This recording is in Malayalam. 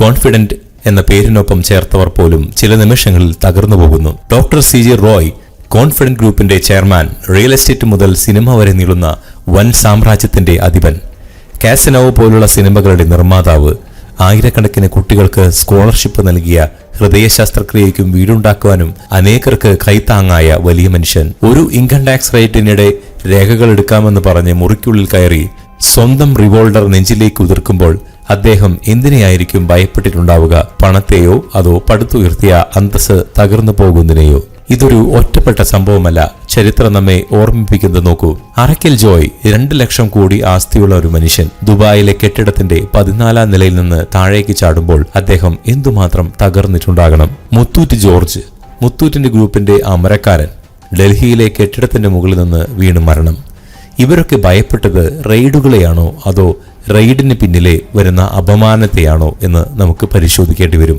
കോൺഫിഡന്റ് എന്ന പേരിനൊപ്പം ചേർത്തവർ പോലും ചില നിമിഷങ്ങളിൽ തകർന്നു പോകുന്നു. ഡോക്ടർ CG റോയ്, കോൺഫിഡന്റ് ഗ്രൂപ്പിന്റെ ചെയർമാൻ, റിയൽ എസ്റ്റേറ്റ് മുതൽ സിനിമ വരെ നീളുന്ന വൻ സാമ്രാജ്യത്തിന്റെ അധിപൻ, കാസിനോവ് പോലുള്ള സിനിമകളുടെ നിർമ്മാതാവ്, ആയിരക്കണക്കിന് കുട്ടികൾക്ക് സ്കോളർഷിപ്പ് നൽകിയ, ഹൃദയ ശസ്ത്രക്രിയയ്ക്കും വീടുണ്ടാക്കുവാനും അനേകർക്ക് കൈത്താങ്ങായ വലിയ മനുഷ്യൻ, ഒരു ഇൻകം ടാക്സ് റേറ്റിനിടെ രേഖകൾ എടുക്കാമെന്ന് പറഞ്ഞ് മുറിക്കുള്ളിൽ കയറി സ്വന്തം റിവോൾവർ നെഞ്ചിലേക്ക് ഉതിർക്കുമ്പോൾ അദ്ദേഹം എന്തിനെയായിരിക്കും ഭയപ്പെട്ടിട്ടുണ്ടാവുക? പണത്തെയോ അതോ പടുത്തുയർത്തിയ അന്തസ് തകർന്നു പോകുന്നതിനെയോ? ഇതൊരു ഒറ്റപ്പെട്ട സംഭവമല്ല. ചരിത്രം നമ്മെ ഓർമ്മിപ്പിക്കുന്നത് നോക്കൂ. അറക്കൽ ജോയ് 2 ലക്ഷം കോടി ആസ്തിയുള്ള ഒരു മനുഷ്യൻ. ദുബായിലെ കെട്ടിടത്തിന്റെ 14ാം നിലയിൽ നിന്ന് താഴേക്ക് ചാടുമ്പോൾ അദ്ദേഹം എന്തുമാത്രം തകർന്നിട്ടുണ്ടാകണം. മുത്തൂറ്റ് ജോർജ്, മുത്തൂറ്റിന്റെ ഗ്രൂപ്പിന്റെ അമരക്കാരൻ, ഡൽഹിയിലെ കെട്ടിടത്തിന്റെ മുകളിൽ നിന്ന് വീണ് മരണം. ഇവരൊക്കെ ഭയപ്പെട്ടത് റെയ്ഡുകളെയാണോ അതോ റെയ്ഡിന് പിന്നിലെ വരുന്ന അപമാനത്തെയാണോ എന്ന് നമുക്ക് പരിശോധിക്കേണ്ടി വരും.